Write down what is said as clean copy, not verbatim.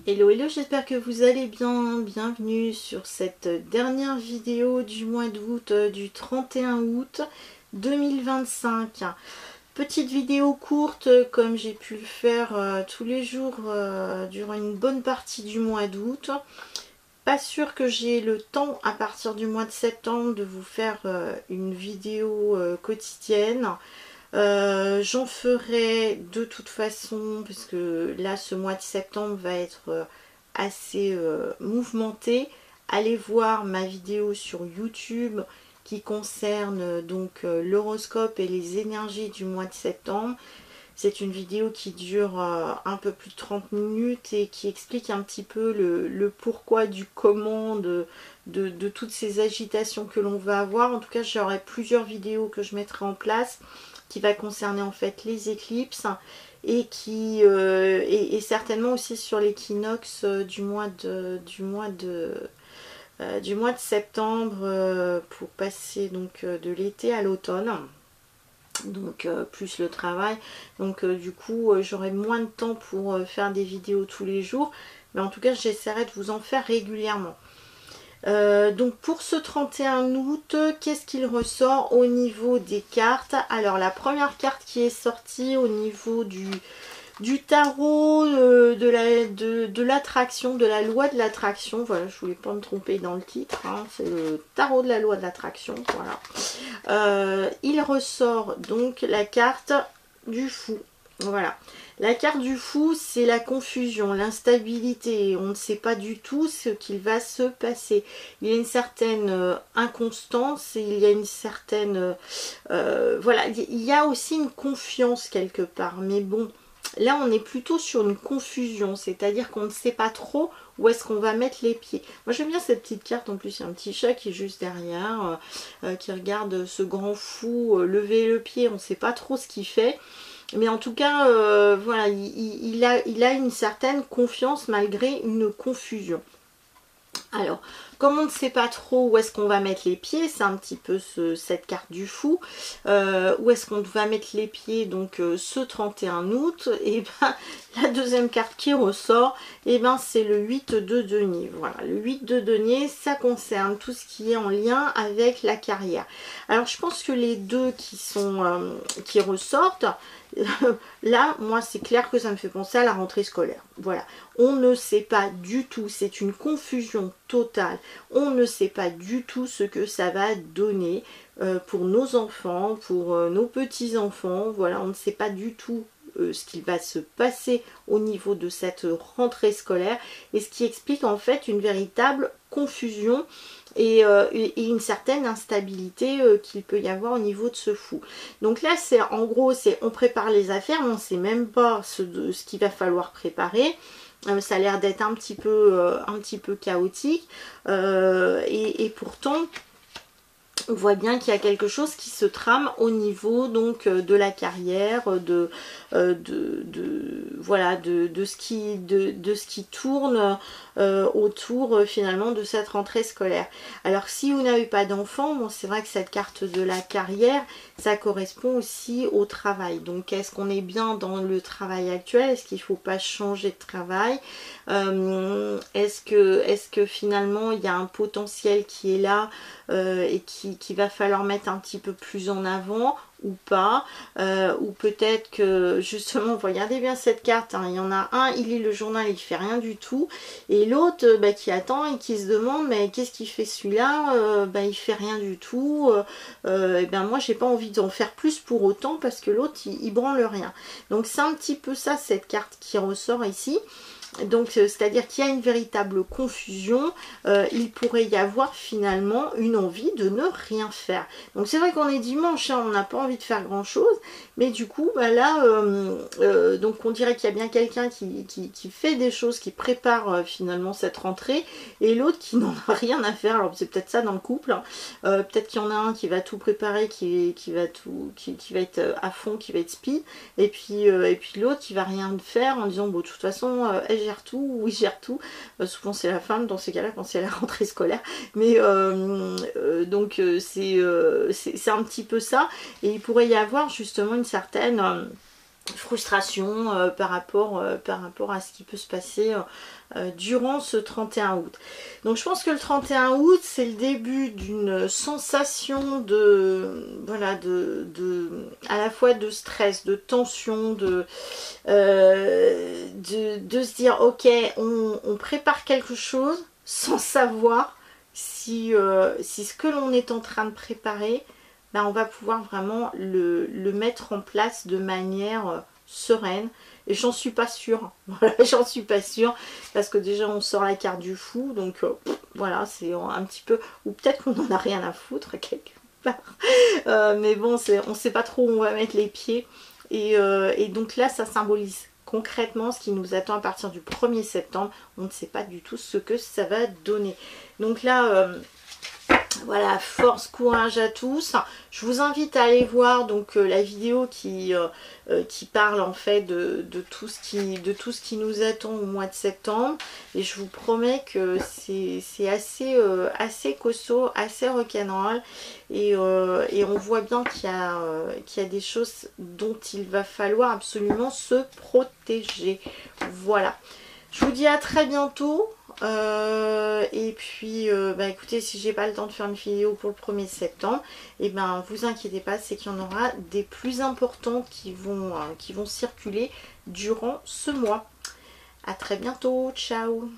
Hello, hello, j'espère que vous allez bien. Bienvenue sur cette dernière vidéo du mois d'août, du 31 août 2025. Petite vidéo courte comme j'ai pu le faire tous les jours durant une bonne partie du mois d'août. Pas sûr que j'ai le temps à partir du mois de septembre de vous faire une vidéo quotidienne. J'en ferai de toute façon, parce que là ce mois de septembre va être assez mouvementé. Allez voir ma vidéo sur YouTube qui concerne donc l'horoscope et les énergies du mois de septembre. C'est une vidéo qui dure un peu plus de 30 minutes et qui explique un petit peu le pourquoi du comment de toutes ces agitations que l'on va avoir. En tout cas, j'aurai plusieurs vidéos que je mettrai en place qui va concerner en fait les éclipses et qui et certainement aussi sur l'équinoxe du mois de septembre pour passer donc de l'été à l'automne. Donc plus le travail, donc du coup j'aurai moins de temps pour faire des vidéos tous les jours, mais en tout cas j'essaierai de vous en faire régulièrement. Donc pour ce 31 août, qu'est-ce qu'il ressort au niveau des cartes? Alors la première carte qui est sortie au niveau du tarot de l'attraction, de la loi de l'attraction, voilà, je voulais pas me tromper dans le titre, hein, c'est le tarot de la loi de l'attraction, voilà. Il ressort donc la carte du fou, voilà. La carte du fou, c'est la confusion, l'instabilité. On ne sait pas du tout ce qu'il va se passer. Il y a une certaine inconstance et il y a une certaine... voilà, il y a aussi une confiance quelque part. Mais bon, là on est plutôt sur une confusion. C'est-à-dire qu'on ne sait pas trop où est-ce qu'on va mettre les pieds. Moi j'aime bien cette petite carte. En plus il y a un petit chat qui est juste derrière, qui regarde ce grand fou lever le pied. On ne sait pas trop ce qu'il fait. Mais en tout cas, voilà, il a une certaine confiance malgré une confusion. Alors, comme on ne sait pas trop où est-ce qu'on va mettre les pieds, c'est un petit peu cette carte du fou, où est-ce qu'on va mettre les pieds donc ce 31 août, et ben la deuxième carte qui ressort, et ben c'est le 8 de denier. Voilà, le 8 de denier, ça concerne tout ce qui est en lien avec la carrière. Alors je pense que les deux qui ressortent, là, moi, c'est clair que ça me fait penser à la rentrée scolaire. Voilà. On ne sait pas du tout, c'est une confusion totale. On ne sait pas du tout ce que ça va donner pour nos enfants, pour nos petits-enfants. Voilà, on ne sait pas du tout ce qu'il va se passer au niveau de cette rentrée scolaire. Et ce qui explique en fait une véritable confusion et une certaine instabilité qu'il peut y avoir au niveau de ce fou. Donc là, c'est en gros, c'est on prépare les affaires, mais on ne sait même pas ce qu'il va falloir préparer. Ça a l'air d'être un petit peu chaotique et pourtant on voit bien qu'il y a quelque chose qui se trame au niveau donc de la carrière, voilà, de ce qui tourne autour finalement de cette rentrée scolaire. Alors si vous n'avez pas d'enfant, bon, c'est vrai que cette carte de la carrière, ça correspond aussi au travail. Donc est-ce qu'on est bien dans le travail actuel? Est-ce qu'il ne faut pas changer de travail? Est-ce que finalement il y a un potentiel qui est là et qu'il va falloir mettre un petit peu plus en avant ou pas, ou peut-être que justement, regardez bien cette carte, hein, il y en a un, il lit le journal et il fait rien du tout, et l'autre qui attend et qui se demande mais qu'est-ce qu'il fait celui-là, il fait rien du tout, et ben moi j'ai pas envie d'en faire plus pour autant parce que l'autre il branle rien. Donc c'est un petit peu ça cette carte qui ressort ici. Donc c'est-à-dire qu'il y a une véritable confusion, il pourrait y avoir finalement une envie de ne rien faire. Donc c'est vrai qu'on est dimanche, hein, on n'a pas envie de faire grand chose, mais du coup là donc on dirait qu'il y a bien quelqu'un qui fait des choses, qui prépare finalement cette rentrée, et l'autre qui n'en a rien à faire. Alors c'est peut-être ça dans le couple, hein. Peut-être qu'il y en a un qui va tout préparer, qui va être à fond, qui va être speed, et puis l'autre qui va rien faire en disant bon de toute façon elle gère tout, oui gère tout, souvent c'est la femme dans ces cas là quand c'est la rentrée scolaire, mais donc c'est un petit peu ça, et il pourrait y avoir justement une certaine frustration par rapport à ce qui peut se passer durant ce 31 août. Donc je pense que le 31 août c'est le début d'une sensation de voilà à la fois de stress, de tension, de se dire ok on prépare quelque chose sans savoir si ce que l'on est en train de préparer, on va pouvoir vraiment le mettre en place de manière sereine. Et j'en suis pas sûre. Voilà, j'en suis pas sûre. Parce que déjà, on sort la carte du fou. Donc, voilà, c'est un petit peu... Ou peut-être qu'on n'en a rien à foutre, quelque part. Mais bon, on sait pas trop où on va mettre les pieds. Et donc là, ça symbolise concrètement ce qui nous attend à partir du 1er septembre. On ne sait pas du tout ce que ça va donner. Donc là... voilà, force, courage à tous. Je vous invite à aller voir donc la vidéo qui parle en fait de tout ce qui nous attend au mois de septembre. Et je vous promets que c'est assez costaud, assez rock'n'roll. Et on voit bien qu'il y a des choses dont il va falloir absolument se protéger. Voilà. Je vous dis à très bientôt. Et puis écoutez, si j'ai pas le temps de faire une vidéo pour le 1er septembre, et vous inquiétez pas, c'est qu'il y en aura des plus importantes qui vont circuler durant ce mois. À très bientôt, ciao.